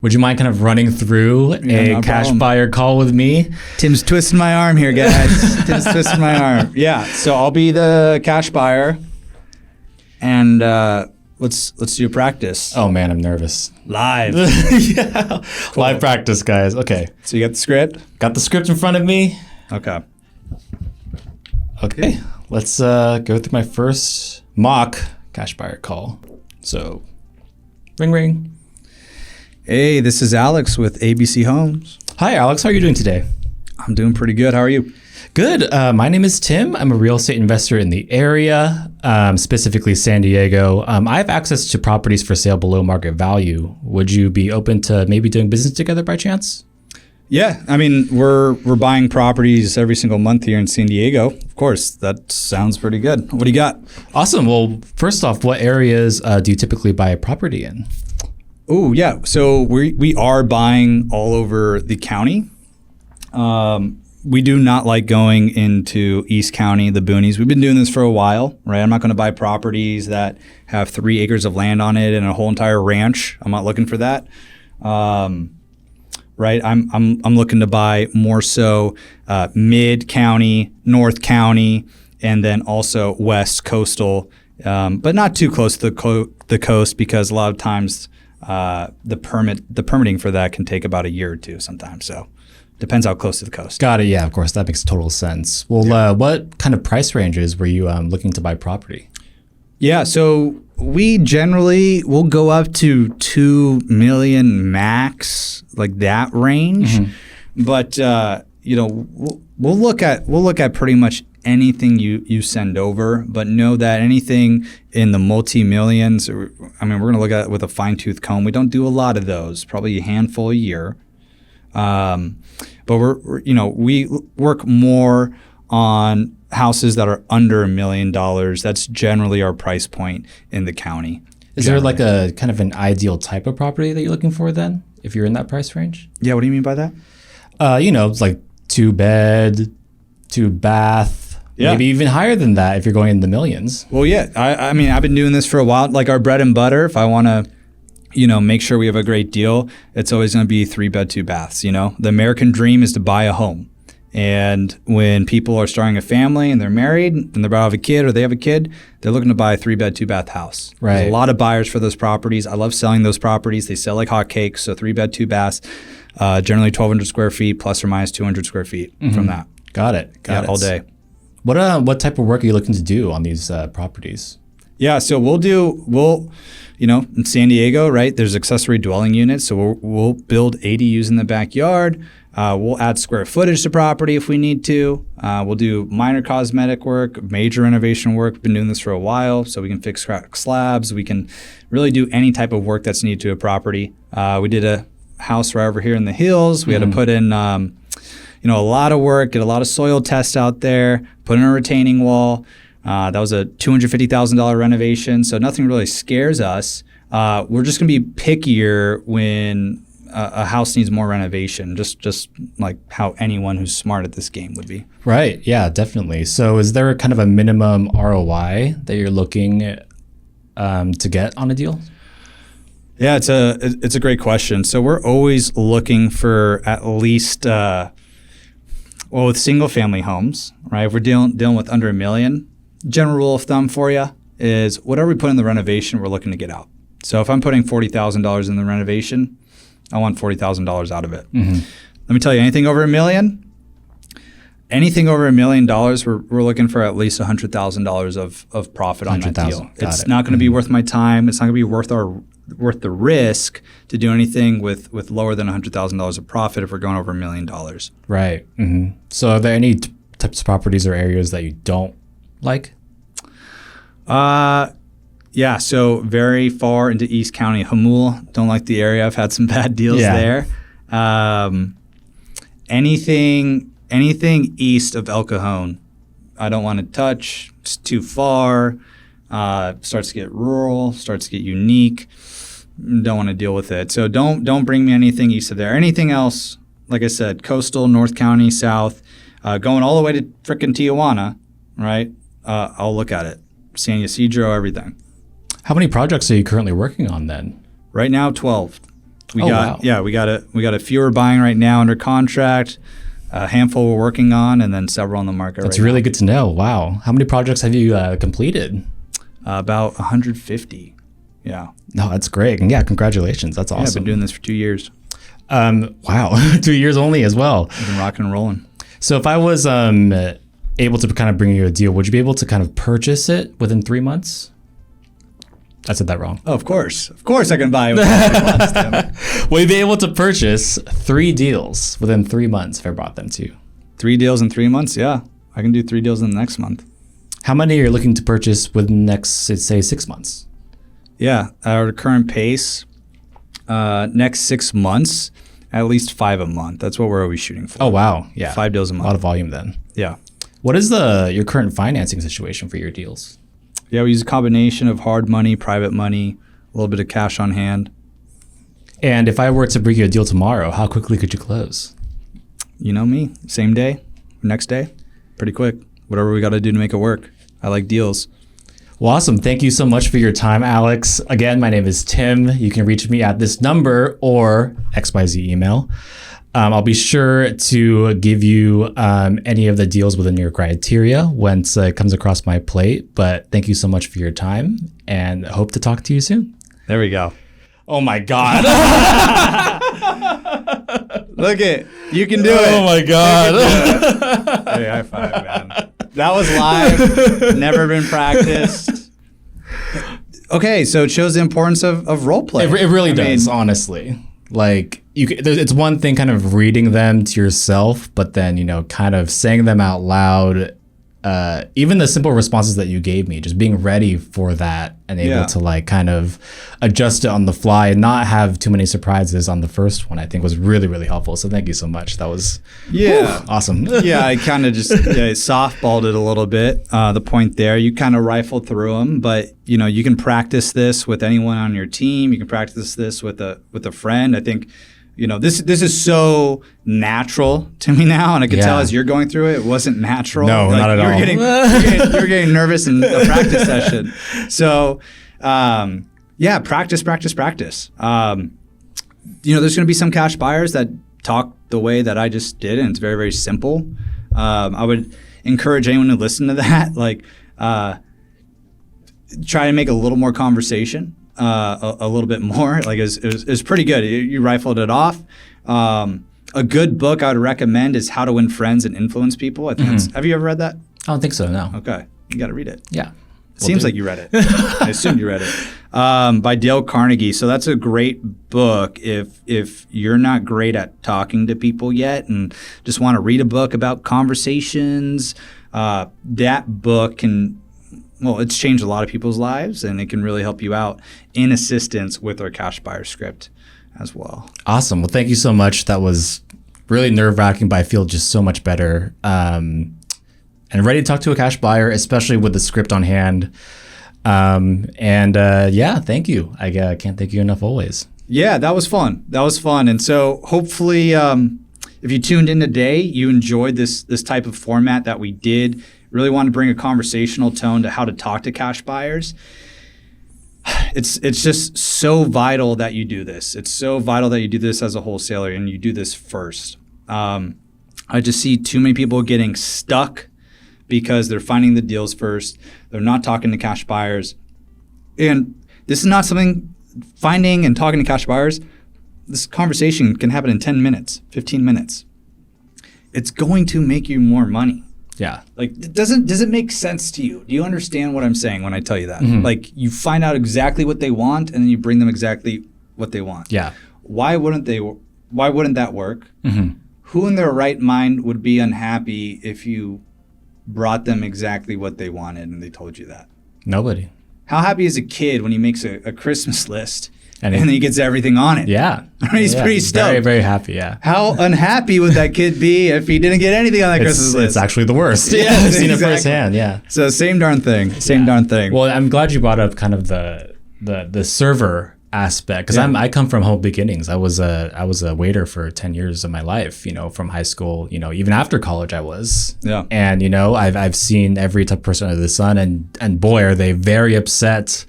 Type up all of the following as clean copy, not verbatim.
Would you mind kind of running through a cash buyer call with me? Tim's twisting my arm here, guys. Tim's twisting my arm. Yeah, so I'll be the cash buyer, and let's do a practice. Oh man, I'm nervous. Live. Yeah, cool. Live practice, guys. Okay. So you got the script? Got the script in front of me. Okay. Okay, let's go through my first mock cash buyer call. So, ring ring. Hey, this is Alex with ABC Homes. Hi, Alex. How are you doing today? I'm doing pretty good. How are you? Good. My name is Tim. I'm a real estate investor in the area, specifically San Diego. I have access to properties for sale below market value. Would you be open to maybe doing business together by chance? Yeah, I mean, we're buying properties every single month here in San Diego. Of course, that sounds pretty good. What do you got? Awesome. Well, first off, what areas do you typically buy a property in? Oh, yeah. So we are buying all over the county. We do not like going into East County, the boonies. We've been doing this for a while, right? I'm not going to buy properties that have 3 acres of land on it and a whole entire ranch. I'm not looking for that. Right? I'm looking to buy more so mid county, north county, and then also west coastal, but not too close to the coast, because a lot of times the permitting for that can take about a year or two sometimes. So depends how close to the coast. Got it. Yeah, of course. That makes total sense. Well, yeah. What kind of price ranges were you looking to buy property? Yeah, so we generally will go up to 2 million max, like that range. Mm-hmm. But we'll look at pretty much anything you send over, but know that anything in the multi-millions, I mean, we're going to look at it with a fine-tooth comb. We don't do a lot of those, probably a handful a year. But we work more on houses that are under $1 million. That's generally our price point in the county. Is there like a kind of an ideal type of property that you're looking for then, if you're in that price range? Yeah, what do you mean by that? It's like 2-bed, 2-bath. Yeah. Maybe even higher than that if you're going in the millions. Well, yeah. I mean, I've been doing this for a while. Like our bread and butter, if I want to, make sure we have a great deal, it's always going to be 3-bed, 2 baths. The American dream is to buy a home. And when people are starting a family and they're married and they're about to have a kid or they have a kid, they're looking to buy a 3-bed, 2-bath house. Right. There's a lot of buyers for those properties. I love selling those properties. They sell like hotcakes. So 3-bed, 2 baths, generally 1,200 square feet plus or minus 200 square feet from that. Got it. Got it. All day. What type of work are you looking to do on these properties? Yeah, so we'll in San Diego, right, there's accessory dwelling units. So we'll build ADUs in the backyard. We'll add square footage to property if we need to. We'll do minor cosmetic work, major renovation work. We've been doing this for a while, so we can fix cracked slabs. We can really do any type of work that's needed to a property. We did a house right over here in the hills. We had to put in a lot of work, get a lot of soil tests out there, put in a retaining wall. That was a $250,000 renovation, so nothing really scares us. We're just going to be pickier when a house needs more renovation, just like how anyone who's smart at this game would be. Right. Yeah, definitely. So is there kind of a minimum ROI that you're looking to get on a deal? Yeah, it's a great question. So we're always looking for at least with single family homes, right? If we're dealing with under $1 million, general rule of thumb for you is whatever we put in the renovation, we're looking to get out. So if I'm putting $40,000 in the renovation, I want $40,000 out of it. Mm-hmm. Let me tell you, anything over $1 million, $1 million, we're looking for at least $100,000 of profit on that deal. It's not going to be worth my time. It's not going to be worth the risk to do anything with lower than $100,000 of profit if we're going over $1 million. Right. Mm-hmm. So are there any types of properties or areas that you don't like? Yeah, so very far into East County. Hamul, don't like the area. I've had some bad deals there. Anything east of El Cajon, I don't want to touch. It's too far. Starts to get rural, starts to get unique. Don't want to deal with it. So don't bring me anything east of there. Anything else, like I said, coastal, North County, south, going all the way to frickin' Tijuana, right? I'll look at it. San Ysidro, everything. How many projects are you currently working on then? Right now, 12. We Oh, got wow. we got a few we're buying right now under contract, a handful we're working on, and then several on the market. That's right really good to know. Wow. How many projects have you completed? now. About 150. Yeah. No, that's great. And yeah, congratulations. That's Yeah, I've awesome. been doing this for 2 years. Wow. 2 years only as well. I've been rocking and rolling. So if I was able to kind of bring you a deal, would you be able to kind of purchase it within 3 months? I said that wrong. Oh, of course I can buy it within 3 months, Tim. Will you be able to purchase 3 deals within 3 months if I brought them to you? 3 deals in 3 months. Yeah, I can do 3 deals in the next month. How many are you looking to purchase within the next, say, 6 months? Yeah, our current pace, next 6 months, at least 5 a month. That's what we're always shooting for. Oh, wow. Yeah. 5 deals a A month. lot of volume then. Yeah. What is your current financing situation for your deals? Yeah, we use a combination of hard money, private money, a little bit of cash on hand. And if I were to bring you a deal tomorrow, how quickly could you close? You know me, same day, next day, pretty quick. Whatever we got to do to make it work. I like deals. Well, awesome. Thank you so much for your time, Alex. Again, my name is Tim. You can reach me at this number or XYZ email. I'll be sure to give you any of the deals within your criteria once it comes across my plate. But thank you so much for your time and hope to talk to you soon. There we go. Oh my God. Look it. You can do it. Oh my God. Hey, high five, man. That was live. Never been practiced. Okay, so it shows the importance of role play. It really I does, mean, honestly. Like it's one thing kind of reading them to yourself, but then, kind of saying them out loud. Even the simple responses that you gave me, just being ready for that and able to like kind of adjust it on the fly and not have too many surprises on the first one, I think was really, really helpful. So thank you so much. That was awesome. Yeah, I kind of just softballed it a little bit. The point there, you kind of rifled through them, but you can practice this with anyone on your team. You can practice this with a friend. I think this is so natural to me now, and I can tell as you're going through it wasn't natural. No, not at all. You're getting nervous in a practice session. So, practice. There's going to be some cash buyers that talk the way that I just did, and it's very, very simple. I would encourage anyone to listen to that, try to make a little more conversation. A little bit more. Like it was pretty good. You rifled it off. A good book I would recommend is How to Win Friends and Influence People. I think have you ever read that? I don't think so, no. Okay. You got to read it. Yeah. Seems like you read it. I assumed you read it. By Dale Carnegie. So that's a great book if you're not great at talking to people yet and just want to read a book about conversations. That book it's changed a lot of people's lives, and it can really help you out in assistance with our cash buyer script as well. Awesome. Well, thank you so much. That was really nerve-wracking, but I feel just so much better and ready to talk to a cash buyer, especially with the script on hand. Thank you. I can't thank you enough always. Yeah, that was fun. And so hopefully if you tuned in today, you enjoyed this type of format that we did. Really want to bring a conversational tone to how to talk to cash buyers. It's just so vital that you do this. It's so vital that you do this as a wholesaler and you do this first. I just see too many people getting stuck because they're finding the deals first. They're not talking to cash buyers. And this is not something, finding and talking to cash buyers, this conversation can happen in 10 minutes, 15 minutes. It's going to make you more money. Yeah. Like, does it make sense to you? Do you understand what I'm saying when I tell you that? Mm-hmm. Like, you find out exactly what they want, and then you bring them exactly what they want. Yeah. Why wouldn't that work? Mm-hmm. Who in their right mind would be unhappy if you brought them exactly what they wanted and they told you that? Nobody. How happy is a kid when he makes a Christmas list and And then he gets everything on it? Yeah. He's pretty stoked. Very, very happy, yeah. How unhappy would that kid be if he didn't get anything on that Christmas list? It's actually the worst. Yeah, I've seen it exactly. firsthand, yeah. So same darn thing. Darn thing. Well, I'm glad you brought up kind of the server aspect because I come from humble beginnings. I was a waiter for 10 years of my life, from high school, even after college I was. Yeah. And I've seen every type of person under the sun, and boy are they very upset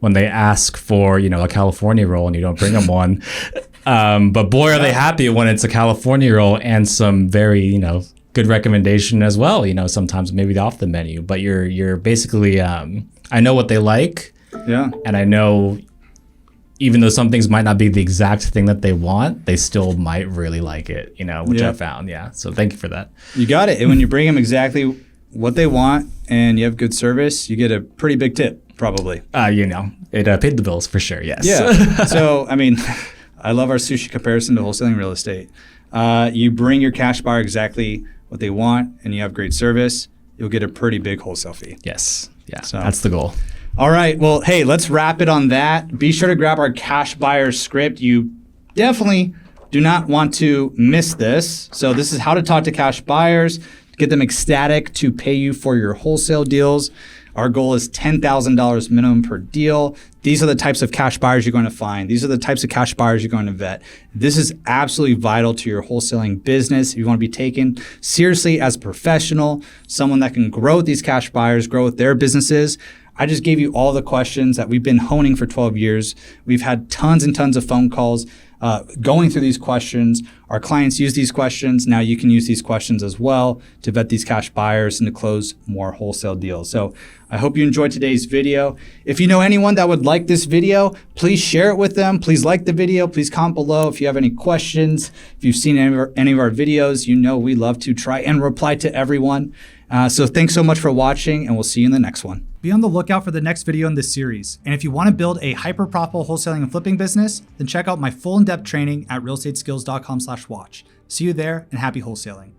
when they ask for, a California roll and you don't bring them one. But boy, are they happy when it's a California roll and some very, good recommendation as well. Sometimes maybe off the menu, but you're basically, I know what they like. Yeah. And I know even though some things might not be the exact thing that they want, they still might really like it, which I found. Yeah. So thank you for that. You got it. And when you bring them exactly what they want and you have good service, you get a pretty big tip, probably. It paid the bills for sure. Yes. Yeah. So, I love our sushi comparison to wholesaling real estate. You bring your cash buyer exactly what they want and you have great service, you'll get a pretty big wholesale fee. Yes. Yeah. So that's the goal. All right. Well, hey, let's wrap it on that. Be sure to grab our cash buyer script. You definitely do not want to miss this. So this is how to talk to cash buyers, get them ecstatic to pay you for your wholesale deals. Our goal is $10,000 minimum per deal. These are the types of cash buyers you're going to find. These are the types of cash buyers you're going to vet. This is absolutely vital to your wholesaling business. If you want to be taken seriously as a professional, someone that can grow with these cash buyers, grow with their businesses. I just gave you all the questions that we've been honing for 12 years. We've had tons and tons of phone calls going through these questions. Our clients use these questions. Now you can use these questions as well to vet these cash buyers and to close more wholesale deals. So I hope you enjoyed today's video. If you know anyone that would like this video, please share it with them. Please like the video. Please comment below if you have any questions. If you've seen any of our videos, we love to try and reply to everyone. So thanks so much for watching, and we'll see you in the next one. Be on the lookout for the next video in this series. And if you want to build a hyper-profitable wholesaling and flipping business, then check out my full in-depth training at realestateskills.com/watch. See you there, and happy wholesaling.